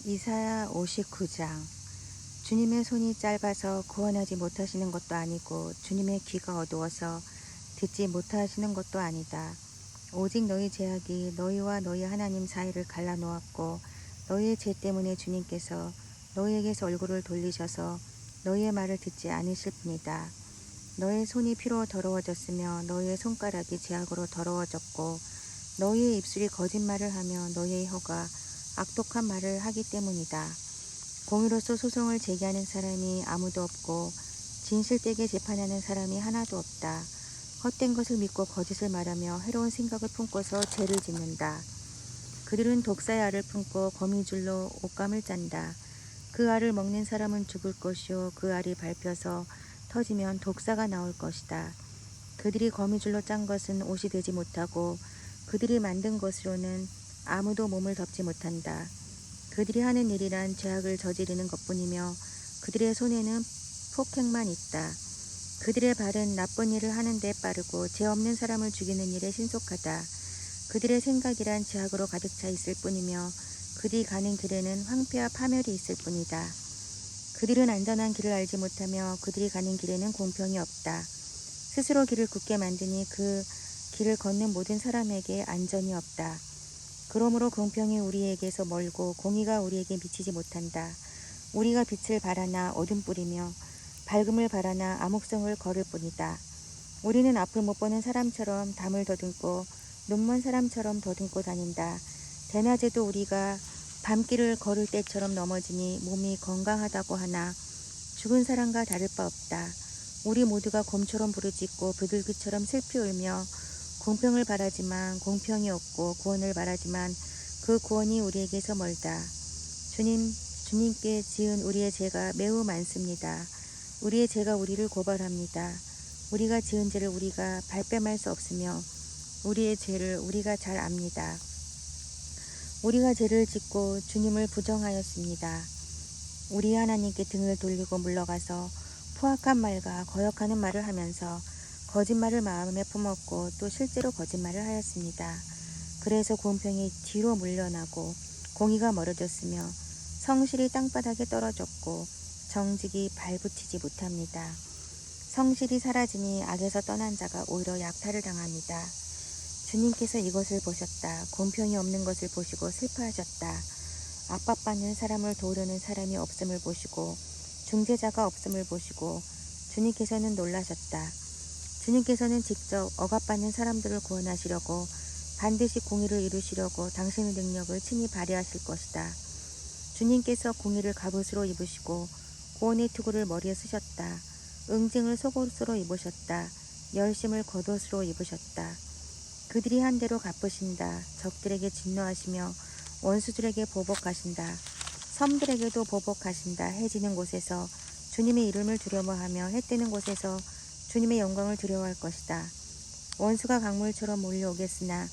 이사야 59장. 주님의 손이 짧아서 구원하지 못하시는 것도 아니고 주님의 귀가 어두워서 듣지 못하시는 것도 아니다. 오직 너희 죄악이 너희와 너희 하나님 사이를 갈라놓았고 너희의 죄 때문에 주님께서 너희에게서 얼굴을 돌리셔서 너희의 말을 듣지 않으실 뿐이다. 너의 손이 피로 더러워졌으며 너희의 손가락이 죄악으로 더러워졌고 너희의 입술이 거짓말을 하며 너희의 혀가 악독한 말을 하기 때문이다. 공의로서 소송을 제기하는 사람이 아무도 없고 진실되게 재판하는 사람이 하나도 없다. 헛된 것을 믿고 거짓을 말하며 해로운 생각을 품고서 죄를 짓는다. 그들은 독사의 알을 품고 거미줄로 옷감을 짠다. 그 알을 먹는 사람은 죽을 것이요 그 알이 밟혀서 터지면 독사가 나올 것이다. 그들이 거미줄로 짠 것은 옷이 되지 못하고 그들이 만든 것으로는 아무도 몸을 덮지 못한다. 그들이 하는 일이란 죄악을 저지르는 것뿐이며 그들의 손에는 폭행만 있다. 그들의 발은 나쁜 일을 하는 데 빠르고 죄 없는 사람을 죽이는 일에 신속하다. 그들의 생각이란 죄악으로 가득 차 있을 뿐이며 그들이 가는 길에는 황폐와 파멸이 있을 뿐이다. 그들은 안전한 길을 알지 못하며 그들이 가는 길에는 공평이 없다. 스스로 길을 굳게 만드니 그 길을 걷는 모든 사람에게 안전이 없다. 그러므로 공평이 우리에게서 멀고 공의가 우리에게 미치지 못한다. 우리가 빛을 발하나 어둠 뿌리며 밝음을 발하나 암흑성을 걸을 뿐이다. 우리는 앞을 못 보는 사람처럼 담을 더듬고 눈먼 사람처럼 더듬고 다닌다. 대낮에도 우리가 밤길을 걸을 때처럼 넘어지니 몸이 건강하다고 하나 죽은 사람과 다를 바 없다. 우리 모두가 곰처럼 부르짖고 비둘기처럼 슬피 울며 공평을 바라지만 공평이 없고 구원을 바라지만 그 구원이 우리에게서 멀다. 주님께 지은 우리의 죄가 매우 많습니다. 우리의 죄가 우리를 고발합니다. 우리가 지은 죄를 우리가 발뺌할 수 없으며 우리의 죄를 우리가 잘 압니다. 우리가 죄를 짓고 주님을 부정하였습니다. 우리 하나님께 등을 돌리고 물러가서 포악한 말과 거역하는 말을 하면서 거짓말을 마음에 품었고 또 실제로 거짓말을 하였습니다. 그래서 공평이 뒤로 물러나고 공의가 멀어졌으며 성실이 땅바닥에 떨어졌고 정직이 발붙이지 못합니다. 성실이 사라지니 악에서 떠난 자가 오히려 약탈을 당합니다. 주님께서 이것을 보셨다. 공평이 없는 것을 보시고 슬퍼하셨다. 압박받는 사람을 도우려는 사람이 없음을 보시고 중재자가 없음을 보시고 주님께서는 놀라셨다. 주님께서는 직접 억압받는 사람들을 구원하시려고 반드시 공의를 이루시려고 당신의 능력을 친히 발휘하실 것이다. 주님께서 공의를 갑옷으로 입으시고 구원의 투구를 머리에 쓰셨다. 응징을 속옷으로 입으셨다. 열심을 겉옷으로 입으셨다. 그들이 한 대로 갚으신다. 적들에게 진노하시며 원수들에게 보복하신다. 섬들에게도 보복하신다. 해 지는 곳에서 주님의 이름을 두려워하며 해 뜨는 곳에서 주님의 영광을 두려워할 것이다. 원수가 강물처럼 몰려오겠으나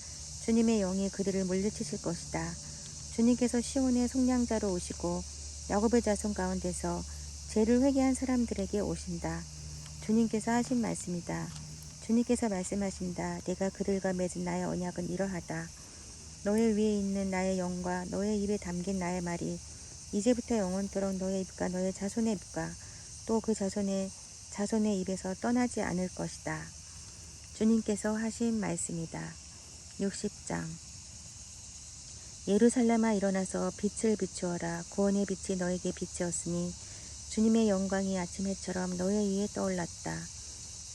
주님의 영이 그들을 물리치실 것이다. 주님께서 시온의 속량자로 오시고 야곱의 자손 가운데서 죄를 회개한 사람들에게 오신다. 주님께서 하신 말씀이다. 주님께서 말씀하신다. 내가 그들과 맺은 나의 언약은 이러하다. 너의 위에 있는 나의 영과 너의 입에 담긴 나의 말이 이제부터 영원토록 너의 입과 너의 자손의 입과 또 그 자손의 입에서 떠나지 않을 것이다. 주님께서 하신 말씀이다. 60장. 예루살렘아 일어나서 빛을 비추어라. 구원의 빛이 너에게 빛이었으니 주님의 영광이 아침 해처럼 너의 위에 떠올랐다.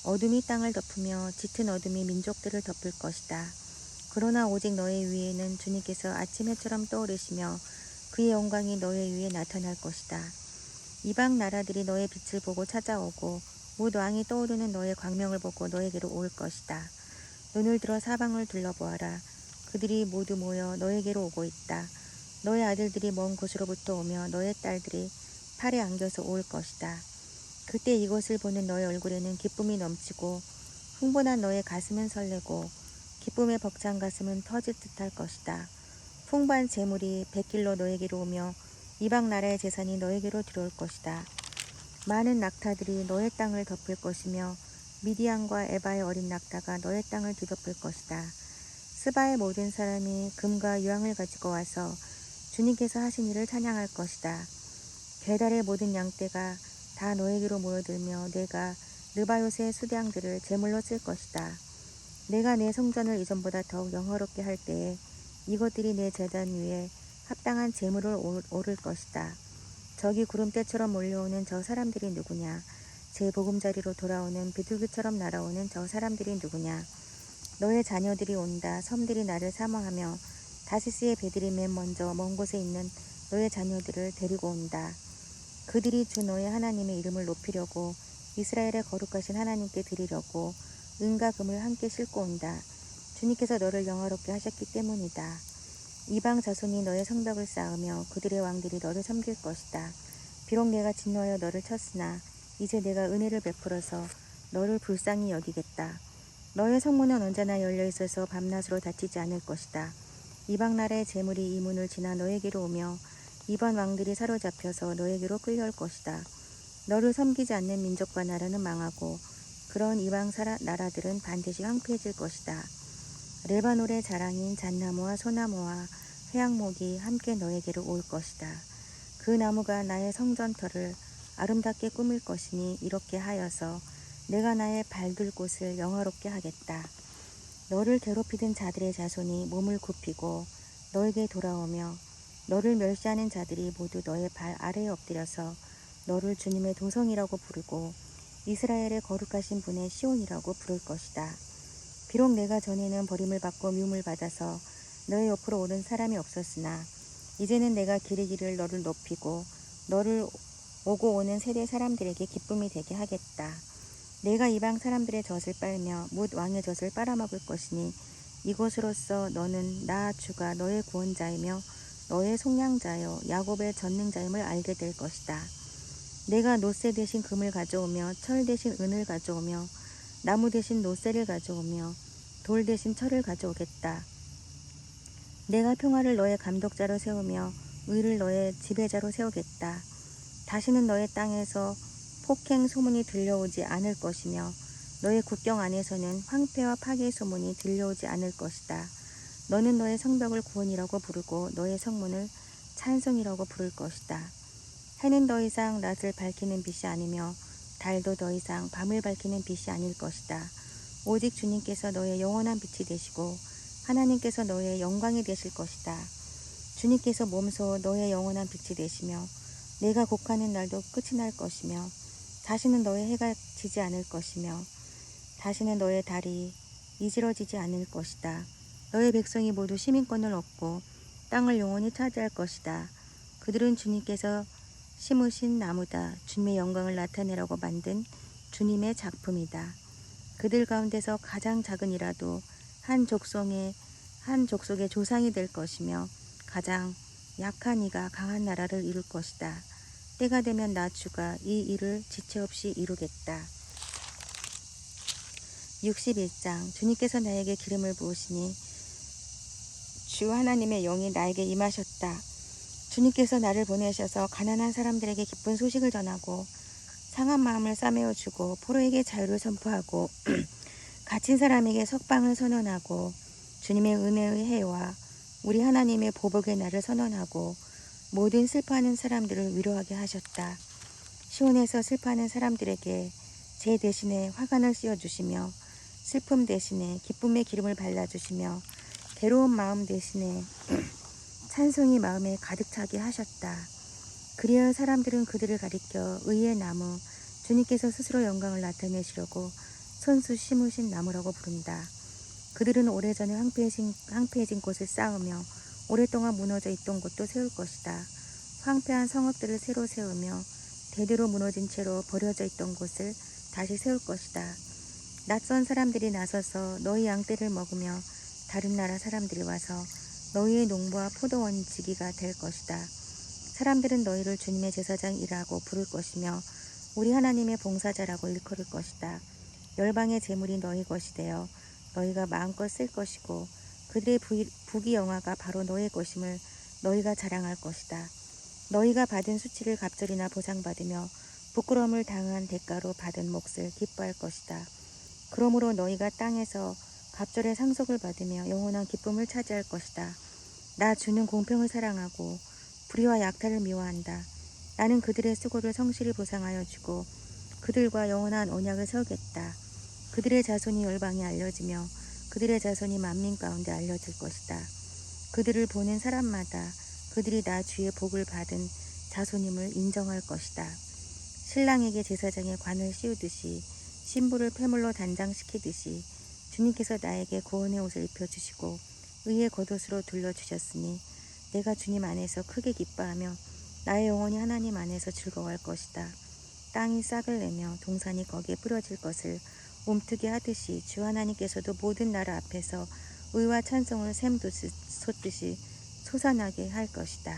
어둠이 땅을 덮으며 짙은 어둠이 민족들을 덮을 것이다. 그러나 오직 너의 위에는 주님께서 아침 해처럼 떠오르시며 그의 영광이 너의 위에 나타날 것이다. 이방 나라들이 너의 빛을 보고 찾아오고 뭇 왕이 떠오르는 너의 광명을 보고 너에게로 올 것이다. 눈을 들어 사방을 둘러보아라. 그들이 모두 모여 너에게로 오고 있다. 너의 아들들이 먼 곳으로부터 오며 너의 딸들이 팔에 안겨서 올 것이다. 그때 이것을 보는 너의 얼굴에는 기쁨이 넘치고 흥분한 너의 가슴은 설레고 기쁨의 벅찬 가슴은 터질 듯할 것이다. 풍부한 재물이 백길로 너에게로 오며 이방 나라의 재산이 너에게로 들어올 것이다. 많은 낙타들이 너의 땅을 덮을 것이며 미디안과 에바의 어린 낙타가 너의 땅을 뒤덮을 것이다. 스바의 모든 사람이 금과 유황을 가지고 와서 주님께서 하신 일을 찬양할 것이다. 게달의 모든 양떼가 다 너에게로 모여들며 내가 느바요스의 수량들을 제물로 쓸 것이다. 내가 내 성전을 이전보다 더욱 영화롭게 할 때에 이것들이 내 제단 위에 합당한 제물을 오를 것이다. 저기 구름대처럼 몰려오는 저 사람들이 누구냐? 제 보금자리로 돌아오는 비둘기처럼 날아오는 저 사람들이 누구냐? 너의 자녀들이 온다. 섬들이 나를 사모하며 다시스의 배들이 맨 먼저 먼 곳에 있는 너의 자녀들을 데리고 온다. 그들이 주 너의 하나님의 이름을 높이려고 이스라엘의 거룩하신 하나님께 드리려고 은과 금을 함께 싣고 온다. 주님께서 너를 영화롭게 하셨기 때문이다. 이방 자손이 너의 성벽을 쌓으며 그들의 왕들이 너를 섬길 것이다. 비록 내가 진노하여 너를 쳤으나 이제 내가 은혜를 베풀어서 너를 불쌍히 여기겠다. 너의 성문은 언제나 열려 있어서 밤낮으로 닫히지 않을 것이다. 이방 나라의 재물이 이 문을 지나 너에게로 오며 이방 왕들이 사로잡혀서 너에게로 끌려올 것이다. 너를 섬기지 않는 민족과 나라는 망하고 그런 이방 나라들은 반드시 황폐해질 것이다. 레바논의 자랑인 잣나무와 소나무와 회양목이 함께 너에게로 올 것이다. 그 나무가 나의 성전터를 아름답게 꾸밀 것이니 이렇게 하여서 내가 나의 발둘 곳을 영화롭게 하겠다. 너를 괴롭히던 자들의 자손이 몸을 굽히고 너에게 돌아오며 너를 멸시하는 자들이 모두 너의 발 아래에 엎드려서 너를 주님의 도성이라고 부르고 이스라엘의 거룩하신 분의 시온이라고 부를 것이다. 비록 내가 전에는 버림을 받고 미움을 받아서 너의 옆으로 오른 사람이 없었으나 이제는 내가 기르기를 너를 높이고 너를 오고 오는 세대 사람들에게 기쁨이 되게 하겠다. 내가 이방 사람들의 젖을 빨며 뭇 왕의 젖을 빨아먹을 것이니 이곳으로써 너는 나 주가 너의 구원자이며 너의 속량자여 야곱의 전능자임을 알게 될 것이다. 내가 노새 대신 금을 가져오며 철 대신 은을 가져오며 나무 대신 노새를 가져오며 돌 대신 철을 가져오겠다. 내가 평화를 너의 감독자로 세우며 의를 너의 지배자로 세우겠다. 다시는 너의 땅에서 폭행 소문이 들려오지 않을 것이며 너의 국경 안에서는 황폐와 파괴의 소문이 들려오지 않을 것이다. 너는 너의 성벽을 구원이라고 부르고 너의 성문을 찬송이라고 부를 것이다. 해는 더 이상 낮을 밝히는 빛이 아니며 달도 더 이상 밤을 밝히는 빛이 아닐 것이다. 오직 주님께서 너의 영원한 빛이 되시고 하나님께서 너의 영광이 되실 것이다. 주님께서 몸소 너의 영원한 빛이 되시며 내가 곡하는 날도 끝이 날 것이며 다시는 너의 해가 지지 않을 것이며 다시는 너의 달이 이지러지지 않을 것이다. 너의 백성이 모두 시민권을 얻고 땅을 영원히 차지할 것이다. 그들은 주님께서 심으신 나무다. 주님의 영광을 나타내라고 만든 주님의 작품이다. 그들 가운데서 가장 작은 이라도 한 족속의 조상이 될 것이며 가장 약한 이가 강한 나라를 이룰 것이다. 때가 되면 나 주가 이 일을 지체 없이 이루겠다. 61장 주님께서 나에게 기름을 부으시니 주 하나님의 영이 나에게 임하셨다. 주님께서 나를 보내셔서 가난한 사람들에게 기쁜 소식을 전하고 상한 마음을 싸매어주고 포로에게 자유를 선포하고 갇힌 사람에게 석방을 선언하고 주님의 은혜의 해와 우리 하나님의 보복의 날을 선언하고 모든 슬퍼하는 사람들을 위로하게 하셨다. 시온에서 슬퍼하는 사람들에게 제 대신에 화관을 씌워주시며 슬픔 대신에 기쁨의 기름을 발라주시며 괴로운 마음 대신에 찬송이 마음에 가득 차게 하셨다. 그리하여 사람들은 그들을 가리켜 의의 나무, 주님께서 스스로 영광을 나타내시려고 손수 심으신 나무라고 부른다. 그들은 오래전에 황폐해진 곳을 쌓으며 오랫동안 무너져 있던 곳도 세울 것이다. 황폐한 성읍들을 새로 세우며 대대로 무너진 채로 버려져 있던 곳을 다시 세울 것이다. 낯선 사람들이 나서서 너희 양떼를 먹으며 다른 나라 사람들이 와서 너희의 농부와 포도원 지기가 될 것이다. 사람들은 너희를 주님의 제사장이라고 부를 것이며 우리 하나님의 봉사자라고 일컬을 것이다. 열방의 재물이 너희 것이 되어 너희가 마음껏 쓸 것이고 그들의 부귀영화가 바로 너의 것임을 너희가 자랑할 것이다. 너희가 받은 수치를 갑절이나 보상받으며 부끄러움을 당한 대가로 받은 몫을 기뻐할 것이다. 그러므로 너희가 땅에서 갑절의 상속을 받으며 영원한 기쁨을 차지할 것이다. 나 주는 공평을 사랑하고 불의와 약탈을 미워한다. 나는 그들의 수고를 성실히 보상하여 주고 그들과 영원한 언약을 세우겠다. 그들의 자손이 열방에 알려지며 그들의 자손이 만민 가운데 알려질 것이다. 그들을 보는 사람마다 그들이 나 주의 복을 받은 자손임을 인정할 것이다. 신랑에게 제사장의 관을 씌우듯이 신부를 폐물로 단장시키듯이 주님께서 나에게 구원의 옷을 입혀주시고 의의 겉옷으로 둘러주셨으니 내가 주님 안에서 크게 기뻐하며 나의 영혼이 하나님 안에서 즐거워할 것이다. 땅이 싹을 내며 동산이 거기에 뿌려질 것을 움트게 하듯이 주 하나님께서도 모든 나라 앞에서 의와 찬송을 샘솟듯이 솟아나게 할 것이다.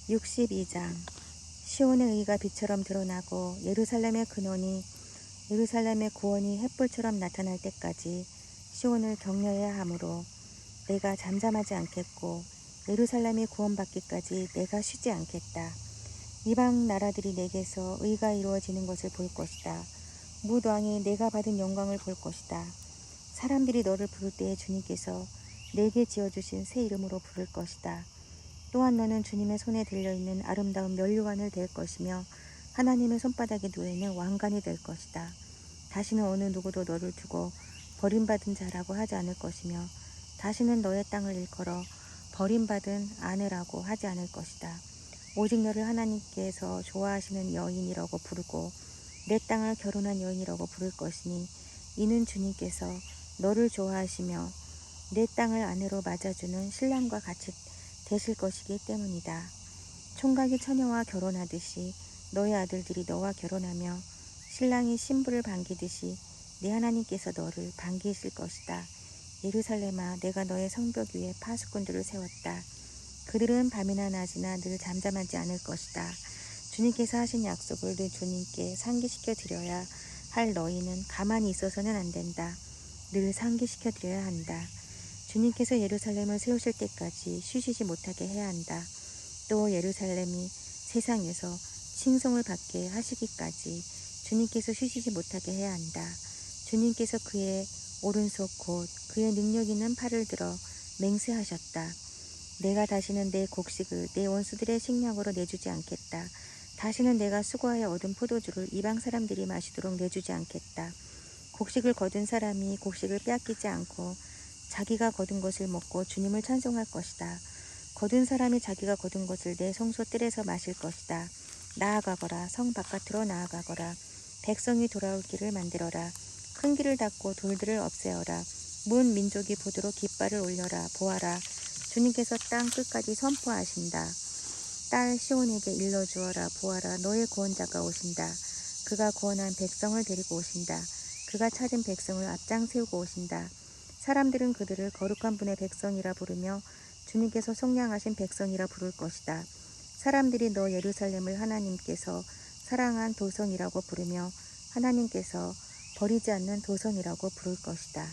62장 시온의 의가 빛처럼 드러나고 예루살렘의 구원이 햇불처럼 나타날 때까지 시온을 격려해야 하므로 내가 잠잠하지 않겠고 예루살렘이 구원받기까지 내가 쉬지 않겠다. 이방 나라들이 내게서 의가 이루어지는 것을 볼 것이다. 무왕이 내가 받은 영광을 볼 것이다. 사람들이 너를 부를 때에 주님께서 내게 지어주신 새 이름으로 부를 것이다. 또한 너는 주님의 손에 들려있는 아름다운 면류관을 댈 것이며 하나님의 손바닥에 누워있는 왕관이 될 것이다. 다시는 어느 누구도 너를 두고 버림받은 자라고 하지 않을 것이며 다시는 너의 땅을 일컬어 버림받은 아내라고 하지 않을 것이다. 오직 너를 하나님께서 좋아하시는 여인이라고 부르고 내 땅을 결혼한 여인이라고 부를 것이니 이는 주님께서 너를 좋아하시며 내 땅을 아내로 맞아주는 신랑과 같이 되실 것이기 때문이다. 총각이 처녀와 결혼하듯이 너의 아들들이 너와 결혼하며 신랑이 신부를 반기듯이 네 하나님께서 너를 반기실 것이다. 예루살렘아, 내가 너의 성벽 위에 파수꾼들을 세웠다. 그들은 밤이나 낮이나 늘 잠잠하지 않을 것이다. 주님께서 하신 약속을 늘 주님께 상기시켜 드려야 할 너희는 가만히 있어서는 안 된다. 늘 상기시켜 드려야 한다. 주님께서 예루살렘을 세우실 때까지 쉬시지 못하게 해야 한다. 또 예루살렘이 세상에서 칭송을 받게 하시기까지 주님께서 쉬시지 못하게 해야 한다. 주님께서 그의 오른손 곧 그의 능력 있는 팔을 들어 맹세하셨다. 내가 다시는 내 곡식을 내 원수들의 식량으로 내주지 않겠다. 다시는 내가 수고하여 얻은 포도주를 이방 사람들이 마시도록 내주지 않겠다. 곡식을 거둔 사람이 곡식을 빼앗기지 않고 자기가 거둔 것을 먹고 주님을 찬송할 것이다. 거둔 사람이 자기가 거둔 것을 내 성소 뜰에서 마실 것이다. 나아가거라, 성 바깥으로 나아가거라. 백성이 돌아올 길을 만들어라. 큰 길을 닫고 돌들을 없애어라. 문 민족이 보도록 깃발을 올려라. 보아라, 주님께서 땅 끝까지 선포하신다. 딸 시온에게 일러주어라. 보아라, 너의 구원자가 오신다. 그가 구원한 백성을 데리고 오신다. 그가 찾은 백성을 앞장 세우고 오신다. 사람들은 그들을 거룩한 분의 백성이라 부르며 주님께서 속량하신 백성이라 부를 것이다. 사람들이 너 예루살렘을 하나님께서 사랑한 도성이라고 부르며 하나님께서 버리지 않는 도성이라고 부를 것이다.